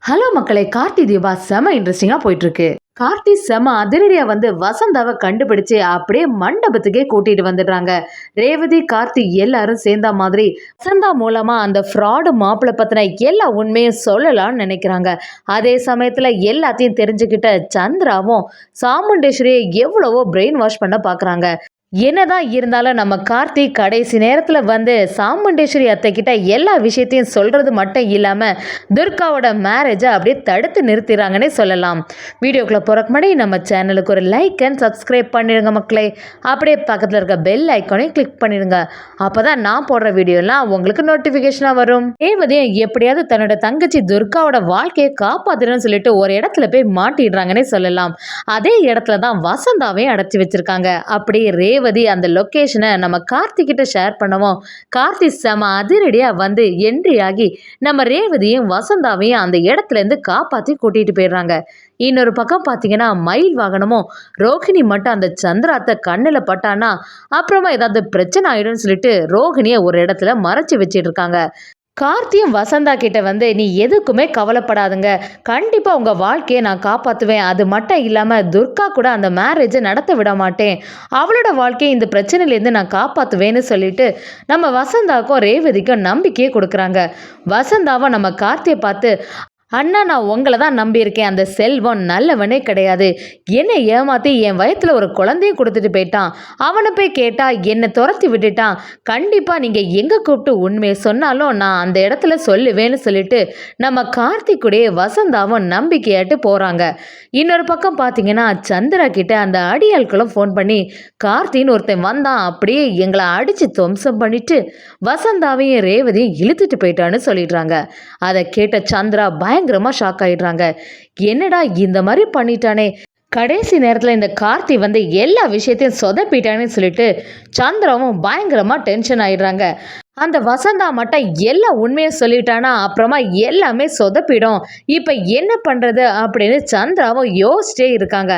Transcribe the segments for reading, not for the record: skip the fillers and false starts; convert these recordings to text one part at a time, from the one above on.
Hello மக்களே, கார்த்தி தீபா செம இன்ட்ரெஸ்டிங்கா போயிட்டு இருக்கு. கார்த்தி செம அதிரடியா வசந்தாவை கண்டுபிடிச்சு அப்படியே மண்டபத்துக்கே கூட்டிட்டு வந்துடுறாங்க. ரேவதி, கார்த்தி எல்லாரும் சேர்ந்த மாதிரி வசந்தா மூலமா அந்த ஃப்ராடு மாப்பிள்ளை பத்தின எல்லா உண்மையும் சொல்லலாம்னு நினைக்கிறாங்க. அதே சமயத்துல எல்லாத்தையும் தெரிஞ்சுக்கிட்ட சந்திராவும் சாமுண்டேஸ்வரியை எவ்வளவோ பிரெயின் வாஷ் பண்ண பாக்குறாங்க. என்னதான் இருந்தாலும் நம்ம கார்த்திக் கடைசி நேரத்தில் சாமுண்டேஸ்வரி அத்தை கிட்ட எல்லா விஷயத்தையும் சொல்றது மட்டும் இல்லாம துர்காவோட மேரேஜை அப்படியே தடுத்து நிறுத்திடுறாங்கன்னே சொல்லலாம். வீடியோக்குள்ள போறக்கு முன்னாடி நம்ம சேனலுக்கு ஒரு லைக் அண்ட் சப்ஸ்கிரைப் பண்ணிடுங்க மக்களே. அப்படியே பக்கத்தில் இருக்க பெல் ஐக்கானையும் கிளிக் பண்ணிடுங்க. அப்பதான் நான் போடுற வீடியோலாம் உங்களுக்கு நோட்டிஃபிகேஷனாக வரும். ரேவதியும் எப்படியாவது தன்னோட தங்கச்சி துர்காவோட வாழ்க்கையை காப்பாத்துறேன்னு சொல்லிட்டு ஒரு இடத்துல போய் மாட்டிடுறாங்கன்னே சொல்லலாம். அதே இடத்துல தான் வசந்தாவையும் அடைச்சி வச்சிருக்காங்க. அப்படியே ரேவதி அந்த லொக்கேஷனை நம்ம கார்த்திகிட்ட ஷேர் பண்ணவும் கார்த்தி செம அதிரடியா என்ட்ரி ஆகி நம்ம ரேவதியும் வசந்தாவையும் அந்த இடத்துல இருந்து காப்பாத்தி கூட்டிட்டு போயிடுறாங்க. இன்னொரு பக்கம் பார்த்தீங்கன்னா மயில் வாகனமும் ரோஹிணி மட்டும் அந்த சந்திராத்தை கண்ணில் பட்டானா அப்புறமா ஏதாவது பிரச்சனை ஆயிடும்னு சொல்லிட்டு ரோஹிணியை ஒரு இடத்துல மறைச்சி வச்சிட்டு இருக்காங்க. கார்த்தியும் வசந்தா கிட்ட நீ எதுக்குமே கவலைப்படாதுங்க, கண்டிப்பாக உங்கள் வாழ்க்கையை நான் காப்பாற்றுவேன். அது மட்டும் இல்லாமல் துர்கா கூட அந்த மேரேஜை நடத்த விட மாட்டேன், அவளோட வாழ்க்கையை இந்த பிரச்சனையிலேருந்து நான் காப்பாற்றுவேன்னு சொல்லிட்டு நம்ம வசந்தாவுக்கும் ரேவதிக்கும் நம்பிக்கையை கொடுக்குறாங்க. வசந்தாவை நம்ம கார்த்தியை பார்த்து, அண்ணா நான் உங்களை தான் நம்பியிருக்கேன், அந்த செல்வம் நல்லவனே கிடையாது, என்னை ஏமாற்றி என் வயத்தில் ஒரு குழந்தையும் கொடுத்துட்டு போயிட்டான், அவனை போய் கேட்டால் என்னை துரத்தி விட்டுட்டான், கண்டிப்பாக நீங்கள் எங்கே கூப்பிட்டு உண்மையை சொன்னாலும் நான் அந்த இடத்துல சொல்லுவேன்னு சொல்லிட்டு நம்ம கார்த்திக்குடைய வசந்தாவும் நம்பிக்கையாட்டு போகிறாங்க. இன்னொரு பக்கம் பார்த்தீங்கன்னா சந்திரா கிட்ட அந்த அடியாட்களும் ஃபோன் பண்ணி கார்த்தின்னு ஒருத்தன் வந்தான், அப்படியே எங்களை அடித்து துவம்சம் பண்ணிட்டு வசந்தாவையும் ரேவதியும் இழுத்துட்டு போயிட்டான்னு சொல்லிடுறாங்க. அதை கேட்ட சந்திரா பயங்கரமாக ஷாக் ஆகிடுறாங்க. என்னடா இந்த மாதிரி பண்ணிட்டானே, கடைசி நேரத்தில் இந்த கார்த்தி எல்லா விஷயத்தையும் சொதப்பிட்டானே சொல்லிட்டு சந்திராவும் பயங்கரமாக டென்ஷன் ஆகிடுறாங்க. அந்த வசந்தா மட்டும் எல்லா உண்மையும் சொல்லிட்டானா அப்புறமா எல்லாமே சொதப்பிடும், இப்போ என்ன பண்ணுறது அப்படின்னு சந்திராவும் யோசிச்சே இருக்காங்க.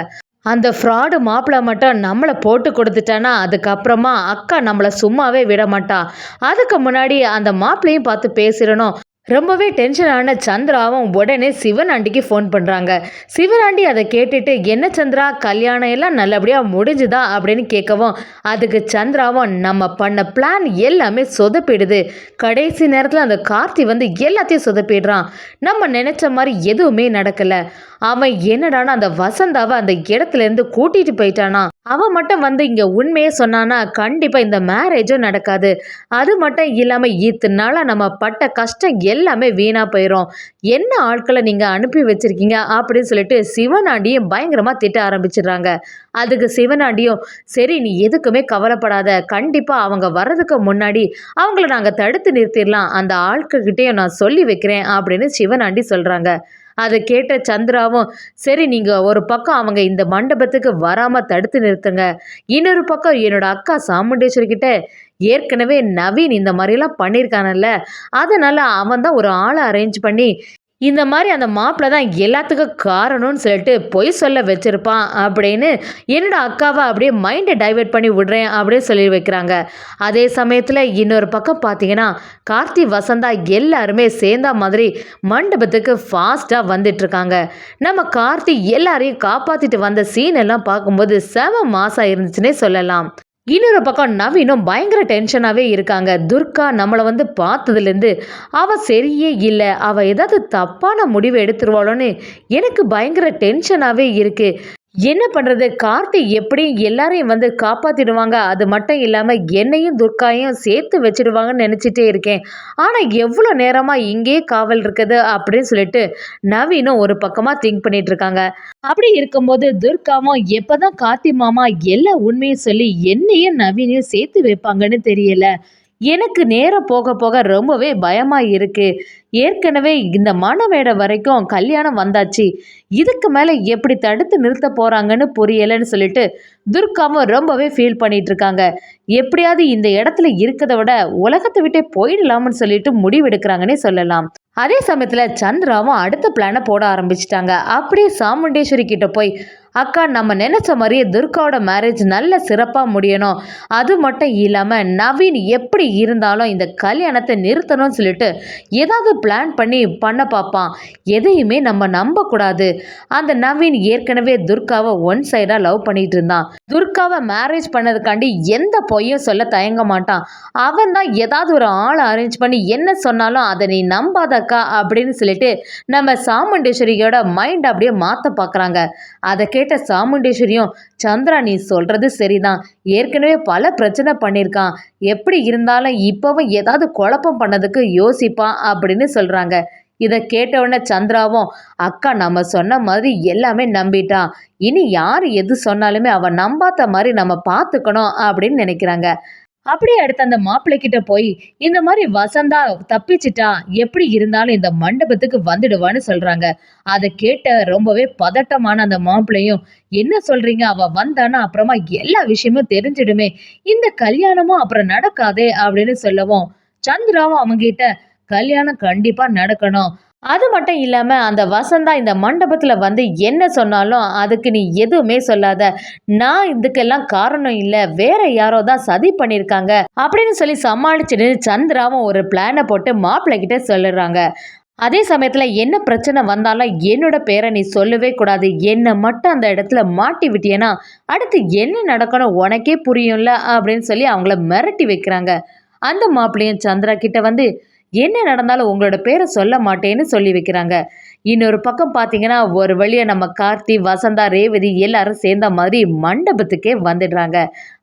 அந்த ஃப்ராடு மாப்பிள்ளை மட்டும் நம்மளை போட்டு கொடுத்துட்டானா அதுக்கப்புறமா அக்கா நம்மளை சும்மாவே விட மாட்டா, அதுக்கு முன்னாடி அந்த மாப்பிள்ளையும் பார்த்து பேசிடணும். ரொம்பவே டென்ஷன் ஆன சந்திராவும் உடனே சிவனாண்டிக்கு ஃபோன் பண்ணுறாங்க. சிவனாண்டி அதை கேட்டுட்டு, என்ன சந்திரா, கல்யாணம் எல்லாம் நல்லபடியாக முடிஞ்சுதா அப்படின்னு கேட்கவும் அதுக்கு சந்திராவும் நம்ம பண்ண பிளான் எல்லாமே சொதப்பிடுது, கடைசி நேரத்தில் அந்த கார்த்தி எல்லாத்தையும் சொதப்பிடுறான், நம்ம நினச்ச மாதிரி எதுவுமே நடக்கலை, அவன் என்னடானா அந்த வசந்தாவை அந்த இடத்துலேருந்து கூட்டிகிட்டு போயிட்டானா, அவன் மட்டும் இங்கே உண்மையே சொன்னானா கண்டிப்பாக இந்த மேரேஜும் நடக்காது, அது மட்டும் இல்லாமல் இத்தனை நாளாக நம்ம பட்ட கஷ்டம் எல்லாமே வீணாக போயிடும், என்ன ஆட்களை நீங்கள் அனுப்பி வச்சுருக்கீங்க அப்படின்னு சொல்லிட்டு சிவனாண்டியும் பயங்கரமாக திட்ட ஆரம்பிச்சிடுறாங்க. அதுக்கு சிவனாண்டியும், சரி நீ எதுக்குமே கவலைப்படாத, கண்டிப்பாக அவங்க வர்றதுக்கு முன்னாடி அவங்கள நாங்கள் தடுத்து நிறுத்திடலாம், அந்த ஆட்கள்கிட்டையும் நான் சொல்லி வைக்கிறேன் அப்படின்னு சிவனாண்டி சொல்கிறாங்க. அதை கேட்ட சந்திராவும், சரி நீங்கள் ஒரு பக்கம் அவங்க இந்த மண்டபத்துக்கு வராமல் தடுத்து நிறுத்துங்க, இன்னொரு பக்கம் என்னோட அக்கா சாமுண்டேஸ்வரி கிட்ட ஏற்கனவே நவீன் இந்த மாதிரிலாம் பண்ணியிருக்கானல்ல, அதனால் அவன் தான் ஒரு ஆளை அரேஞ்ச் பண்ணி இந்த மாதிரி அந்த மாப்பிள்ளை தான் எல்லாத்துக்கும் காரணம்னு சொல்லிட்டு பொய் சொல்ல வச்சிருப்பான் அப்படின்னு என்னோட அக்காவை அப்படியே மைண்டை டைவெர்ட் பண்ணி விடுறேன் அப்படின்னு சொல்லி வைக்கிறாங்க. அதே சமயத்தில் இன்னொரு பக்கம் பார்த்தீங்கன்னா கார்த்தி, வசந்தா எல்லாருமே சேர்ந்தா மாதிரி மண்டபத்துக்கு ஃபாஸ்ட்டாக வந்துட்டுருக்காங்க. நம்ம கார்த்தி எல்லாரையும் காப்பாற்றிட்டு வந்த சீன் எல்லாம் பார்க்கும்போது செம மாசாக இருந்துச்சுன்னே சொல்லலாம். இன்னொரு பக்கம் நவீனும் பயங்கர டென்ஷனாகவே இருக்காங்க. துர்கா நம்மளை பார்த்ததுலேருந்து அவள் சரியே இல்லை, அவள் ஏதாவது தப்பான முடிவு எடுத்துருவாளோன்னு எனக்கு பயங்கர டென்ஷனாகவே இருக்குது. என்ன பண்ணுறது, கார்த்தி எப்படியும் எல்லாரையும் காப்பாற்றிடுவாங்க, அது மட்டும் இல்லாமல் என்னையும் துர்காயும் சேர்த்து வச்சிடுவாங்கன்னு நினச்சிட்டே இருக்கேன், ஆனால் எவ்வளோ நேரமாக இங்கேயே காவல் இருக்குது அப்படின்னு சொல்லிட்டு நவீனும் ஒரு பக்கமாக திங்க் பண்ணிட்டு இருக்காங்க. அப்படி இருக்கும்போது துர்காவும் எப்போதான் கார்த்தி மாமா எல்லா உண்மையும் சொல்லி என்னையும் நவீனையும் சேர்த்து வைப்பாங்கன்னு தெரியல, எனக்கு நேரம் போக போக ரொம்பவே பயமாக இருக்குது, ஏற்கனவே இந்த மணமேடை வரைக்கும் கல்யாணம் வந்தாச்சு, இதுக்கு மேலே எப்படி தடுத்து நிறுத்த போகிறாங்கன்னு புரியலைன்னு சொல்லிட்டு துர்காவும் ரொம்பவே ஃபீல் பண்ணிட்டு இருக்காங்க. எப்படியாவது இந்த இடத்துல இருக்கிறத விட உலகத்தை விட்டே போயிடலாம்னு சொல்லிட்டு முடிவெடுக்கிறாங்கன்னே சொல்லலாம். அதே சமயத்தில் சந்திராவும் அடுத்த பிளானை போட ஆரம்பிச்சிட்டாங்க. அப்படியே சாமுண்டேஸ்வரி கிட்ட போய், அக்கா நம்ம நினைச்ச மாதிரியே துர்காவோட மேரேஜ் நல்ல சிறப்பா முடியணும். அது மட்டும் இல்லாம நவீன் எப்படி இருந்தாலும் இந்த கல்யாணத்தை நிறுத்தணும்னு சொல்லிட்டு ஏதாவது பிளான் பண்ணி பண்ண பார்ப்பான். எதையுமே நம்ம நம்ப கூடாது. அந்த நவீன் ஏற்கனவே துர்காவை ஒன் சைடா லவ் பண்ணிட்டு இருந்தான். துர்காவை மேரேஜ் பண்ணதுக்காண்டி எந்த பொய்யும் சொல்ல தயங்க மாட்டான். அவன் தான் ஏதாவது ஒரு ஆளை அரேஞ்ச் பண்ணி என்ன சொன்னாலும் அதை நீ நம்பாதக்கா அப்படின்னு சொல்லிட்டு நம்ம சாமுண்டேஸ்வரியோட மைண்ட் அப்படியே மாத்த பார்க்குறாங்க. அதை கேட்ட சாமுண்டேஸ்வரியும், சந்திரா நீ சொல்றது சரிதான், ஏற்கனவே பல பிரச்சனை பண்ணியிருக்கான், எப்படி இருந்தாலும் இப்பவும் ஏதாவது குழப்பம் பண்ணதுக்கு யோசிப்பான் அப்படின்னு சொல்றாங்க. இதை கேட்ட உடனே சந்திராவும், அக்கா நம்ம சொன்ன மாதிரி எல்லாமே நம்பிட்டான், இனி யார் எது சொன்னாலுமே அவன் நம்பாத மாதிரி நம்ம பார்த்துக்கணும் அப்படின்னு நினைக்கிறாங்க. அப்படியே அடுத்து அந்த மாப்பிள்ளை கிட்ட போய் இந்த மாதிரி வசந்தா தப்பிச்சிட்டா, எப்படி இருந்தாலும் இந்த மண்டபத்துக்கு வந்துடுவான்னு சொல்றாங்க. அதை கேட்ட ரொம்பவே பதட்டமான அந்த மாப்பிள்ளையும், என்ன சொல்றீங்க, அவ வந்தானா அப்புறமா எல்லா விஷயமும் தெரிஞ்சிடுமே, இந்த கல்யாணமும் அப்புறம் நடக்காதே அப்படின்னு சொல்லவும், சந்திராவும் அவங்க கிட்ட கல்யாணம் கண்டிப்பா நடக்கணும், அது மட்டும் இல்லாம அந்த வசந்தா இந்த மண்டபத்துல வந்து என்ன சொன்னாலும் அதுக்கு நீ எதுவுமே சொல்லாத, நான் இதுக்கெல்லாம் காரணம் இல்ல, வேற யாரோ தான் சதி பண்ணிருக்காங்க அப்படின்னு சொல்லி சமாளிச்சுட்டு சந்திராவும் ஒரு பிளானை போட்டு மாப்பிள்ளை கிட்ட சொல்லுறாங்க. அதே சமயத்துல என்ன பிரச்சனை வந்தாலும் என்னோட பேரை நீ சொல்லவே கூடாது, என்னை மட்டும் அந்த இடத்துல மாட்டி விட்டியனா அடுத்து என்ன நடக்கணும் உனக்கே புரியும்ல அப்படின்னு சொல்லி அவங்கள மிரட்டி வைக்கிறாங்க. அந்த மாப்பிள்ளையும் சந்திரா கிட்ட வந்து என்ன நடந்தாலும் உங்களோட பேரை சொல்ல மாட்டேன்னு சொல்லி வைக்கிறாங்க. இன்னொரு பக்கம் பார்த்தீங்கன்னா ஒரு வழியா நம்ம கார்த்தி, வசந்தா, ரேவதி எல்லாரும் சேர்ந்த மாதிரி மண்டபத்துக்கே வந்துடுறாங்க.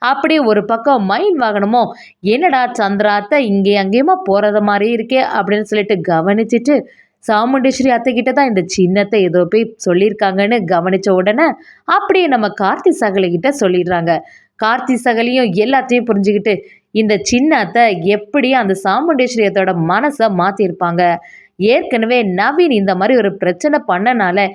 அப்படியே ஒரு பக்கம் மயில் வாகனமும் என்னடா சந்திரா அத்தை இங்கே அங்கேயுமா போறது மாதிரி இருக்கே அப்படின்னு சொல்லிட்டு கவனிச்சிட்டு, சாமுண்டேஸ்வரி அத்தை கிட்ட தான் இந்த சின்னத்தை ஏதோ போய் சொல்லியிருக்காங்கன்னு கவனிச்ச உடனே அப்படியே நம்ம கார்த்தி சகலை கிட்ட சொல்லிடுறாங்க. கார்த்தி சகலையும் எல்லாத்தையும் புரிஞ்சுக்கிட்டு, இந்த சின்ன அத்தை எப்படியும் அந்த சாமுண்டேஸ்வரியத்தோட மனசை மாற்றிருப்பாங்க, ஏற்கனவே நவீன் இந்த மாதிரி ஒரு பிரச்சனை பண்ணனால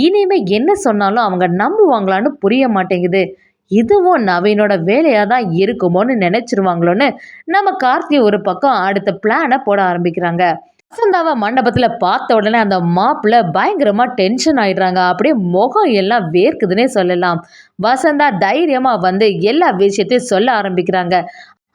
இனிமே என்ன சொன்னாலும் அவங்க நம்புவாங்களான்னு புரிய மாட்டேங்குது, இதுவும் நவீனோட வேலையாக தான் இருக்குமோன்னு நினைச்சிருவாங்களோன்னு நம்ம கார்த்தி ஒரு பக்கம் அடுத்த பிளானை போட ஆரம்பிக்கிறாங்க. வசந்தாவை மண்டபத்துல பார்த்த உடனே அந்த மாப்பிள்ள பயங்கரமா டென்ஷன் ஆயிடுறாங்க. அப்படியே முகம் எல்லாம் வேர்க்குதுன்னே சொல்லலாம். வசந்தா தைரியமா வந்து எல்லா விஷயத்தையும் சொல்ல ஆரம்பிக்கிறாங்க.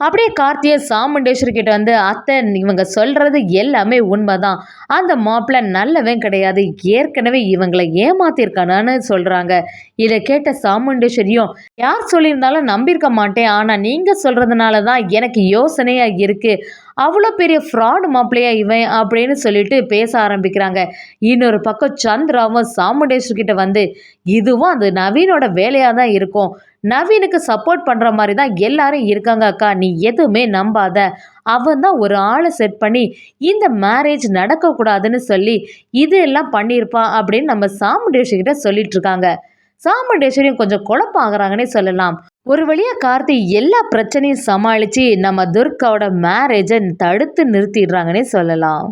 அப்படியே கார்த்தியை சாமுண்டேஸ்வரி கிட்ட வந்து, அத்தை இவங்க சொல்றது எல்லாமே உண்மைதான், அந்த மாப்பிள்ளை நல்லவன் கிடையாது, ஏற்கனவே இவங்களை ஏமாத்திருக்கானான்னு சொல்றாங்க. இதை கேட்ட சாமுண்டேஸ்வரியும், யார் சொல்லியிருந்தாலும் நம்பியிருக்க மாட்டேன், ஆனா நீங்க சொல்றதுனால தான் எனக்கு யோசனையா இருக்கு, அவ்வளோ பெரிய ஃப்ராடு மாப்பிள்ளையா இவன் அப்படின்னு சொல்லிட்டு பேச ஆரம்பிக்கிறாங்க. இன்னொரு பக்கம் சந்திராவும் சாமுண்டேஸ்வரி கிட்ட வந்து, இதுவும் அது நவீனோட வேலையாக தான் இருக்கும், நவீனுக்கு சப்போர்ட் பண்ணுற மாதிரி தான் எல்லாரும் இருக்காங்க அக்கா, நீ எதுவுமே நம்பாத, அவன் தான் ஒரு ஆளை செட் பண்ணி இந்த மேரேஜ் நடக்கக்கூடாதுன்னு சொல்லி இது எல்லாம் பண்ணியிருப்பான் அப்படின்னு நம்ம சாமுண்டேஸ்வரி கிட்ட சொல்லிட்டு இருக்காங்க. சாமுண்டேஸ்வரியும் கொஞ்சம் குழப்பம் ஆகுறாங்கன்னே சொல்லலாம். ஒரு வழியா கார்த்தி எல்லா பிரச்சனையும் சமாளித்து நம்ம துர்காவோட மேரேஜை தடுத்து நிறுத்திடுறாங்கன்னே சொல்லலாம்.